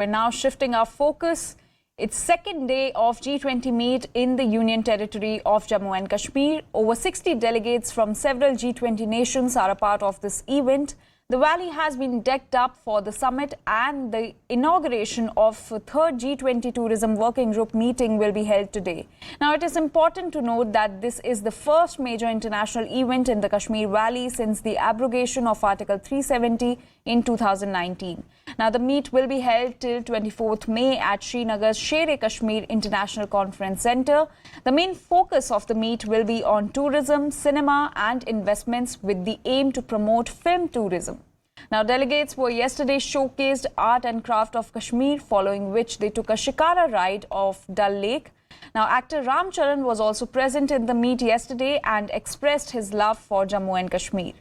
We're now shifting our focus. It's second day of G20 meet in the Union Territory of Jammu and Kashmir. Over 60 delegates from several G20 nations are a part of this event. The valley has been decked up for the summit, and the inauguration of third G20 Tourism Working Group meeting will be held today. Now, it is important to note that this is the first major international event in the Kashmir Valley since the abrogation of Article 370 in 2019. Now, the meet will be held till 24th May at Srinagar's Sher-e-Kashmir International Conference Centre. The main focus of the meet will be on tourism, cinema and investments with the aim to promote film tourism. Now, delegates were yesterday showcased art and craft of Kashmir, following which they took a shikara ride of Dal Lake. Now, actor Ram Charan was also present in the meet yesterday and expressed his love for Jammu and Kashmir.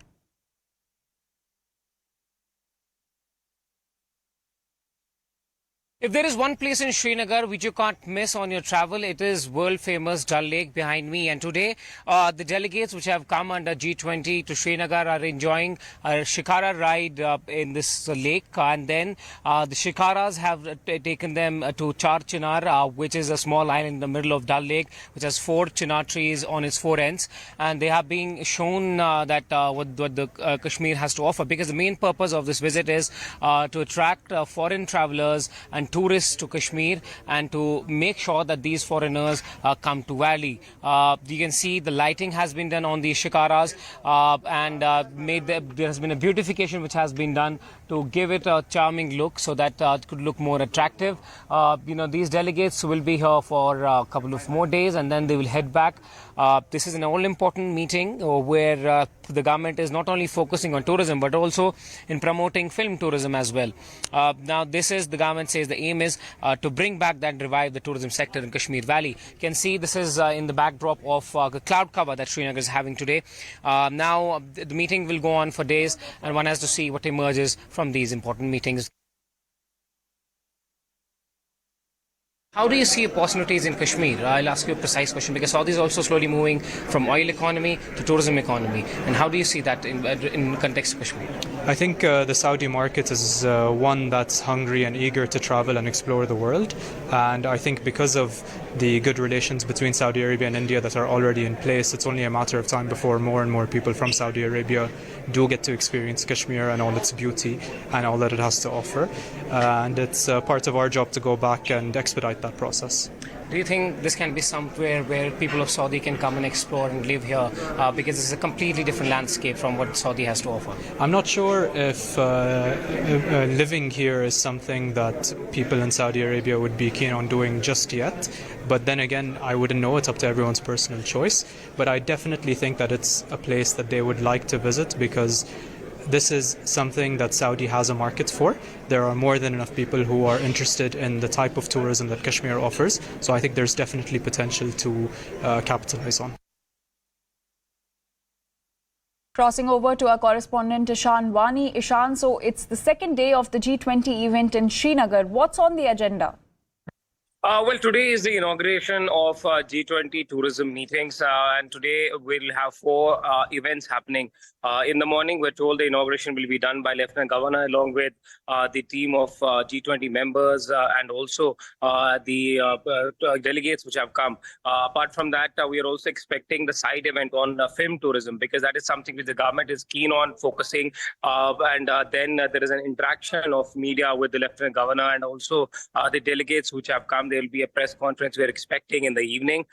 If there is one place in Srinagar which you can't miss on your travel, it is world-famous Dal Lake behind me. And today, the delegates which have come under G20 to Srinagar are enjoying a shikara ride in this lake. And then the shikaras have taken them to Char Chinar, which is a small island in the middle of Dal Lake, which has 4 chinar trees on its 4 ends. And they have been shown that what the Kashmir has to offer, because the main purpose of this visit is to attract foreign travelers and tourists to Kashmir and to make sure that these foreigners come to Valley. You can see the lighting has been done on these shikaras and there has been a beautification which has been done to give it a charming look so that it could look more attractive. These delegates will be here for a couple of more days and then they will head back. This is an all-important meeting where the government is not only focusing on tourism but also in promoting film tourism as well. Now, the government says the aim is to bring back and revive the tourism sector in Kashmir Valley. You can see this is in the backdrop of the cloud cover that Srinagar is having today. Now, the meeting will go on for days and one has to see what emerges from these important meetings. How do you see opportunities in Kashmir? I'll ask you a precise question because Saudi is also slowly moving from oil economy to tourism economy. And how do you see that in context of Kashmir? I think the Saudi market is one that's hungry and eager to travel and explore the world. And I think because of the good relations between Saudi Arabia and India that are already in place, it's only a matter of time before more and more people from Saudi Arabia do get to experience Kashmir and all its beauty and all that it has to offer. And it's part of our job to go back and expedite that process. Do you think this can be somewhere where people of Saudi can come and explore and live here because it's a completely different landscape from what Saudi has to offer? I'm not sure if living here is something that people in Saudi Arabia would be keen on doing just yet. But then again, I wouldn't know. It's up to everyone's personal choice. But I definitely think that it's a place that they would like to visit because this is something that Saudi has a market for. There are more than enough people who are interested in the type of tourism that Kashmir offers. So I think there's definitely potential to capitalize on. Crossing over to our correspondent Ishan Wani. Ishan, so it's the second day of the G20 event in Srinagar. What's on the agenda? Well, today is the inauguration of G20 tourism meetings, and today we'll have 4 events happening. In the morning, we're told the inauguration will be done by Lieutenant Governor along with the team of G20 members and also the delegates which have come. Apart from that, we are also expecting the side event on film tourism because that is something which the government is keen on focusing. Then there is an interaction of media with the Lieutenant Governor and also the delegates which have come. There will be a press conference we're expecting in the evening.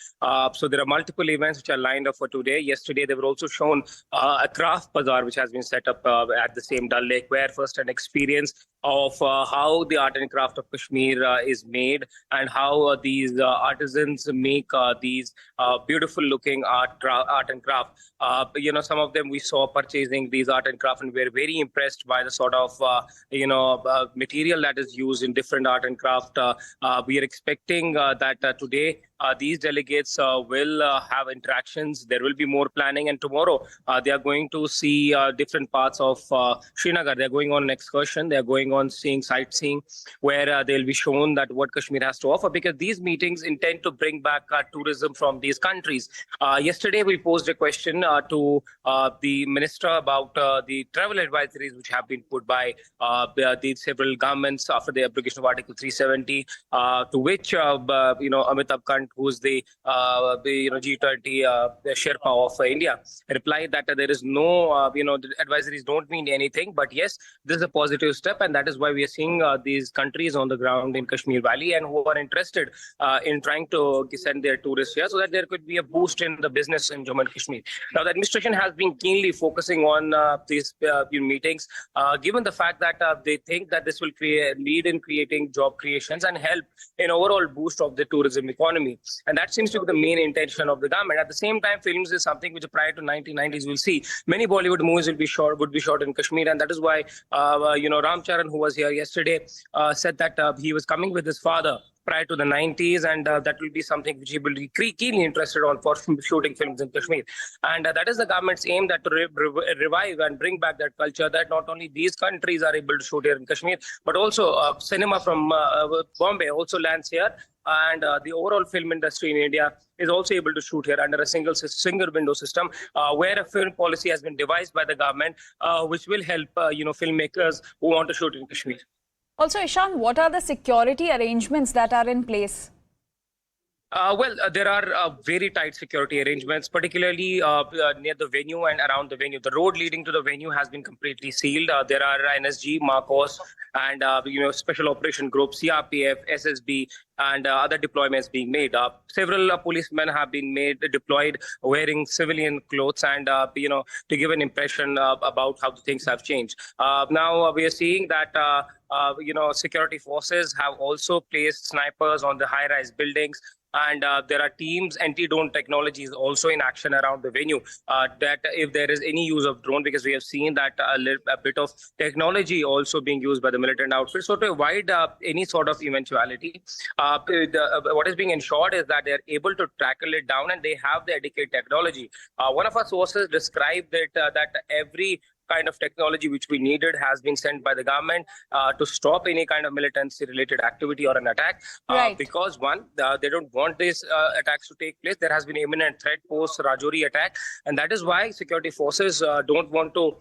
So there are multiple events which are lined up for today. Yesterday, they were also shown a craft bazaar which has been set up at the same Dal Lake, where first an experience of how the art and craft of Kashmir is made and how these artisans make these beautiful looking art and craft. Some of them we saw purchasing these art and craft and we were very impressed by the sort of material that is used in different art and craft. We are expecting that today these delegates will have interactions. There will be more planning, and tomorrow they are going to see different parts of Srinagar. They are going on an excursion. They are going on seeing sightseeing, where they'll be shown that what Kashmir has to offer, because these meetings intend to bring back tourism from these countries. Yesterday, we posed a question to the minister about the travel advisories which have been put by the several governments after the application of Article 370, to which Amitabh Kant, who's the G20 the Sherpa of India, replied that there is no the advisories don't mean anything, but yes, this is a positive step, and that is why we are seeing these countries on the ground in Kashmir Valley and who are interested in trying to send their tourists here, so that there could be a boost in the business in Jammu and Kashmir. Now, the administration has been keenly focusing on these meetings, given the fact that they think that this will lead in creating job creations and help in overall boost of the tourism economy. And that seems to be the main intention of the government. At the same time, films is something which prior to 1990s we'll see many Bollywood movies would be shot in Kashmir, and that is why Ram Charan, who was here yesterday, said that he was coming with his father prior to the 90s, and that will be something which he will be keenly interested on for shooting films in Kashmir. And that is the government's aim, that to revive and bring back that culture, that not only these countries are able to shoot here in Kashmir, but also cinema from Bombay also lands here. And the overall film industry in India is also able to shoot here under a single window system, where a film policy has been devised by the government, which will help filmmakers who want to shoot in Kashmir. Also, Ishan, what are the security arrangements that are in place? There are very tight security arrangements, particularly near the venue and around the venue. The road leading to the venue has been completely sealed. There are NSG, Marcos, and Special Operation Group, CRPF, SSB, and other deployments being made. Several policemen have been deployed wearing civilian clothes, and to give an impression about how the things have changed. Now we are seeing that security forces have also placed snipers on the high-rise buildings. And there are teams, anti-drone technologies also in action around the venue, that if there is any use of drone, because we have seen that a bit of technology also being used by the militant outfit. So to avoid any sort of eventuality, what is being ensured is that they are able to tackle it down, and they have the adequate technology. One of our sources described it that every kind of technology which we needed has been sent by the government to stop any kind of militancy related activity or an attack, because one, they don't want these attacks to take place. There has been imminent threat post Rajouri attack, and that is why security forces don't want to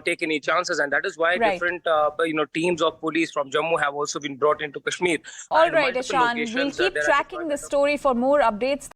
take any chances, and that is why different teams of police from Jammu have also been brought into Kashmir. All right, Ishan, we'll keep tracking this story for more updates.